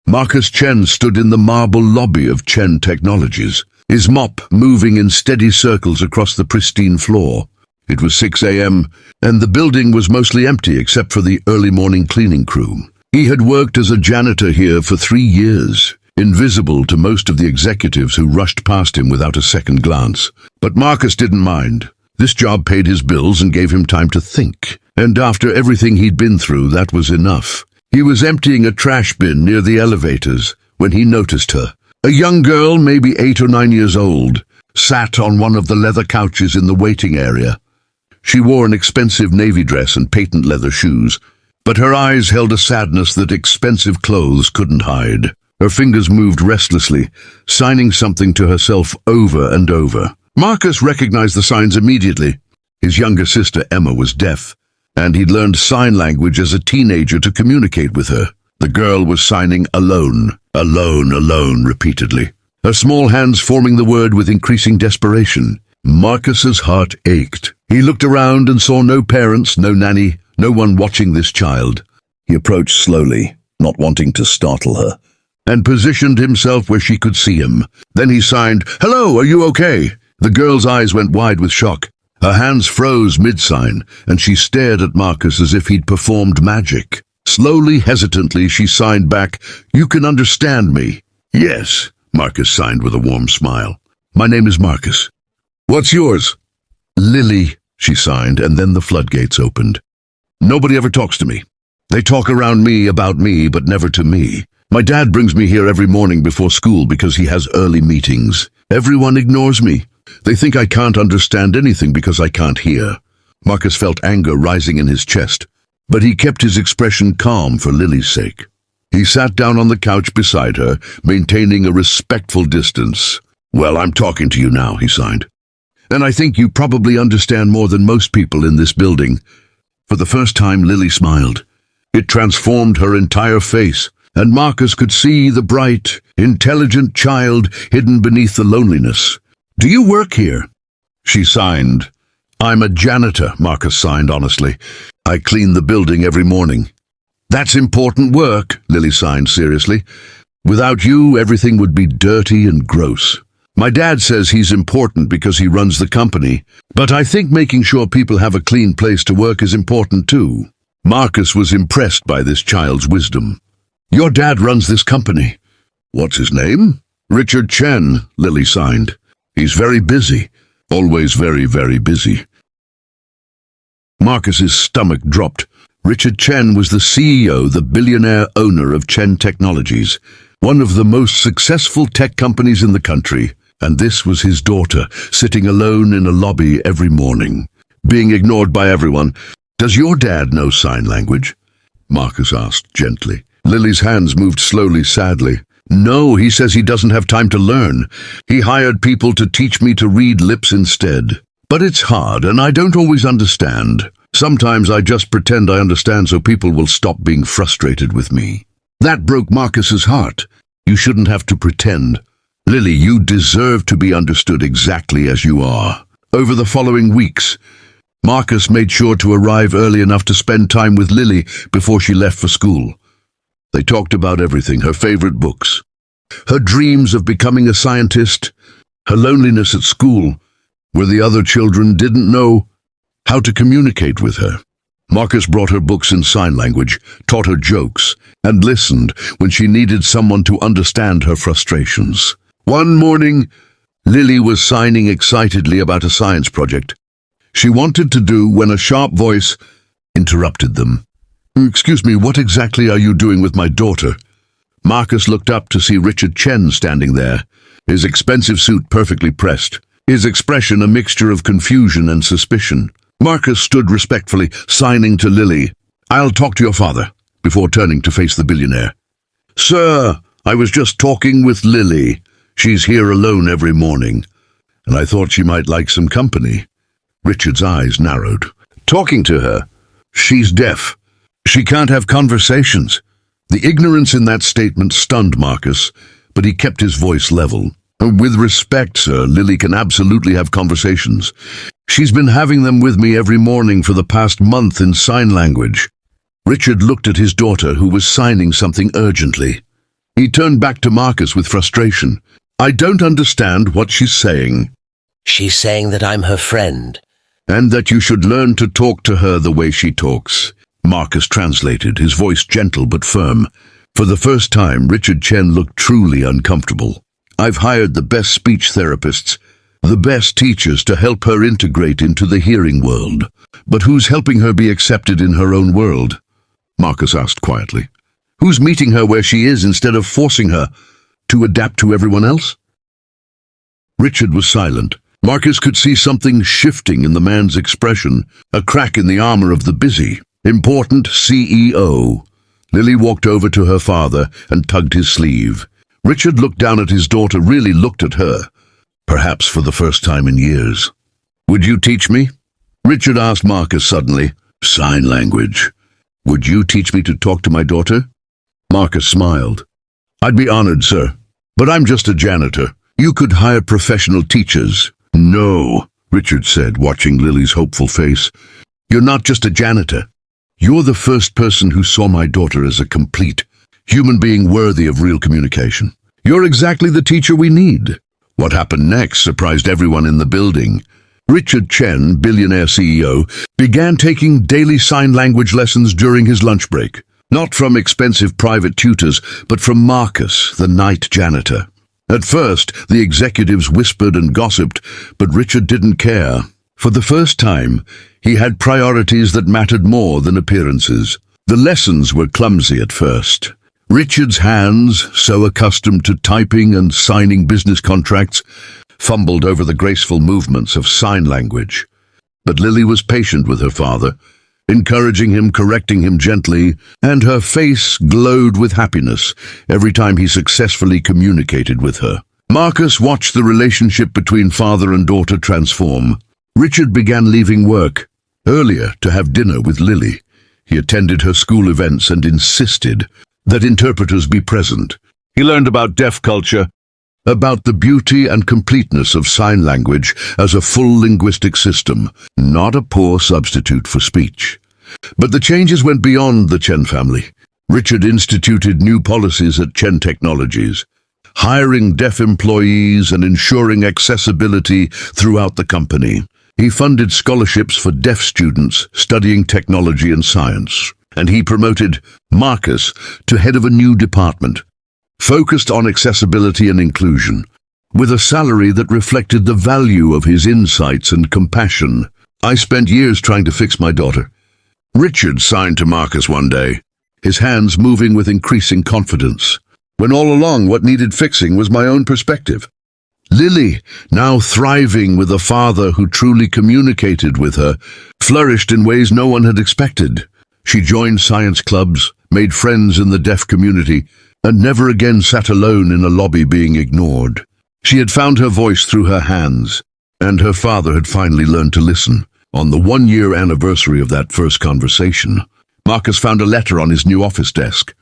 Marcus Chen stood in the marble lobby of Chen Technologies, his mop moving in steady circles across the pristine floor. It was 6 a.m., and the building was mostly empty except for the early morning cleaning crew. He had worked as a janitor here for 3 years, invisible to most of the executives who rushed past him without a second glance. But Marcus didn't mind. This job paid his bills and gave him time to think. And after everything he'd been through, that was enough. He was emptying a trash bin near the elevators when he noticed her. A young girl, maybe 8 or 9 years old, sat on one of the leather couches in the waiting area. She wore an expensive navy dress and patent leather shoes, but her eyes held a sadness that expensive clothes couldn't hide. Her fingers moved restlessly, signing something to herself over and over. Marcus recognized the signs immediately. His younger sister, Emma, was deaf, and he'd learned sign language as a teenager to communicate with her. The girl was signing alone, alone, alone, repeatedly, her small hands forming the word with increasing desperation. Marcus's heart ached. He looked around and saw no parents, no nanny, no one watching this child. He approached slowly, not wanting to startle her, and positioned himself where she could see him. Then he signed, "Hello, are you okay?" The girl's eyes went wide with shock. Her hands froze mid-sign, and she stared at Marcus as if he'd performed magic. Slowly, hesitantly, she signed back, "You can understand me." "Yes," Marcus signed with a warm smile. "My name is Marcus." "What's yours?" "Lily," she signed, and then the floodgates opened. "Nobody ever talks to me. They talk around me about me, but never to me. My dad brings me here every morning before school because he has early meetings. Everyone ignores me. They think I can't understand anything because I can't hear." Marcus felt anger rising in his chest, but he kept his expression calm for Lily's sake. He sat down on the couch beside her, maintaining a respectful distance. "Well, I'm talking to you now," he signed. "And I think you probably understand more than most people in this building." For the first time, Lily smiled. It transformed her entire face, and Marcus could see the bright, intelligent child hidden beneath the loneliness. "Do you work here?" She signed. "I'm a janitor," Marcus signed honestly. "I clean the building every morning." "That's important work," Lily signed seriously. "Without you, everything would be dirty and gross. My dad says he's important because he runs the company, but I think making sure people have a clean place to work is important too." Marcus was impressed by this child's wisdom. "Your dad runs this company." "What's his name?" "Richard Chen," Lily signed. "He's very busy, always very, very busy." Marcus's stomach dropped. Richard Chen was the CEO, the billionaire owner of Chen Technologies, one of the most successful tech companies in the country. And this was his daughter, sitting alone in a lobby every morning, being ignored by everyone. "Does your dad know sign language?" Marcus asked gently. Lily's hands moved slowly, sadly. "No, he says he doesn't have time to learn. He hired people to teach me to read lips instead. But it's hard, and I don't always understand. Sometimes I just pretend I understand so people will stop being frustrated with me." That broke Marcus's heart. "You shouldn't have to pretend. Lily, you deserve to be understood exactly as you are." Over the following weeks, Marcus made sure to arrive early enough to spend time with Lily before she left for school. They talked about everything, her favorite books, her dreams of becoming a scientist, her loneliness at school, where the other children didn't know how to communicate with her. Marcus brought her books in sign language, taught her jokes, and listened when she needed someone to understand her frustrations. One morning, Lily was signing excitedly about a science project she wanted to do when a sharp voice interrupted them. "Excuse me, what exactly are you doing with my daughter?" Marcus looked up to see Richard Chen standing there, his expensive suit perfectly pressed, his expression a mixture of confusion and suspicion. Marcus stood respectfully, signing to Lily. "I'll talk to your father," before turning to face the billionaire. "Sir, I was just talking with Lily. She's here alone every morning, and I thought she might like some company." Richard's eyes narrowed. "Talking to her? She's deaf. She can't have conversations." The ignorance in that statement stunned Marcus, but he kept his voice level. "With respect, sir, Lily can absolutely have conversations. She's been having them with me every morning for the past month in sign language." Richard looked at his daughter, who was signing something urgently. He turned back to Marcus with frustration. "I don't understand what she's saying." "She's saying that I'm her friend." "And that you should learn to talk to her the way she talks." Marcus translated, his voice gentle but firm. For the first time, Richard Chen looked truly uncomfortable. "I've hired the best speech therapists, the best teachers to help her integrate into the hearing world. But who's helping her be accepted in her own world?" Marcus asked quietly. "Who's meeting her where she is instead of forcing her to adapt to everyone else?" Richard was silent. Marcus could see something shifting in the man's expression, a crack in the armor of the busy, important CEO. Lily walked over to her father and tugged his sleeve. Richard looked down at his daughter, really looked at her, perhaps for the first time in years. "Would you teach me?" Richard asked Marcus suddenly. "Sign language. Would you teach me to talk to my daughter?" Marcus smiled. "I'd be honored, sir. But I'm just a janitor. You could hire professional teachers." "No," Richard said, watching Lily's hopeful face. "You're not just a janitor. You're the first person who saw my daughter as a complete human being worthy of real communication. You're exactly the teacher we need." What happened next surprised everyone in the building. Richard Chen, Billionaire CEO, began taking daily sign language lessons during his lunch break. Not from expensive private tutors, but from Marcus, the night janitor. At first, the executives whispered and gossiped, but Richard didn't care. For the first time, he had priorities that mattered more than appearances. The lessons were clumsy at first. Richard's hands, so accustomed to typing and signing business contracts, fumbled over the graceful movements of sign language. But Lily was patient with her father, encouraging him, correcting him gently, and her face glowed with happiness every time he successfully communicated with her. Marcus watched the relationship between father and daughter transform. Richard began leaving work earlier to have dinner with Lily. He attended her school events and insisted that interpreters be present. He learned about deaf culture, about the beauty and completeness of sign language as a full linguistic system, not a poor substitute for speech. But the changes went beyond the Chen family. Richard instituted new policies at Chen Technologies, hiring deaf employees and ensuring accessibility throughout the company. He funded scholarships for deaf students studying technology and science, and he promoted Marcus to head of a new department, focused on accessibility and inclusion, with a salary that reflected the value of his insights and compassion. "I spent years trying to fix my daughter," Richard signed to Marcus one day, his hands moving with increasing confidence, "when all along what needed fixing was my own perspective." Lily, now thriving with a father who truly communicated with her, flourished in ways no one had expected. She joined science clubs, made friends in the deaf community, and never again sat alone in a lobby being ignored. She had found her voice through her hands, and her father had finally learned to listen. On the one-year anniversary of that first conversation, Marcus found a letter on his new office desk.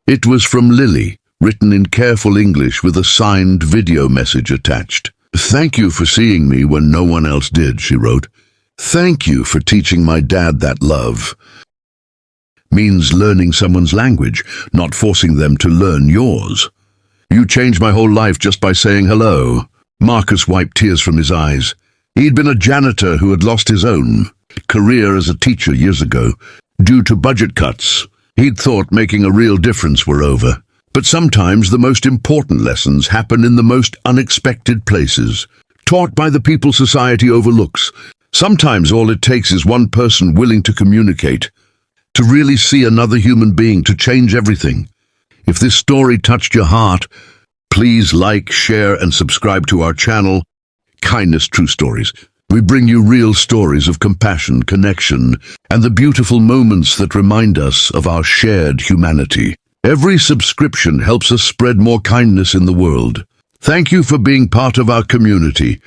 It was from Lily, written in careful English with a signed video message attached. "Thank you for seeing me when no one else did," she wrote. "Thank you for teaching my dad that love means learning someone's language, not forcing them to learn yours. You changed my whole life just by saying hello." Marcus wiped tears from his eyes. He'd been a janitor who had lost his own career as a teacher years ago due to budget cuts. He'd thought making a real difference were over. But sometimes the most important lessons happen in the most unexpected places, taught by the people society overlooks. Sometimes all it takes is one person willing to communicate, to really see another human being, to change everything. If this story touched your heart, please like, share, and subscribe to our channel, Kindness True Stories. We bring you real stories of compassion, connection, and the beautiful moments that remind us of our shared humanity. Every subscription helps us spread more kindness in the world. Thank you for being part of our community.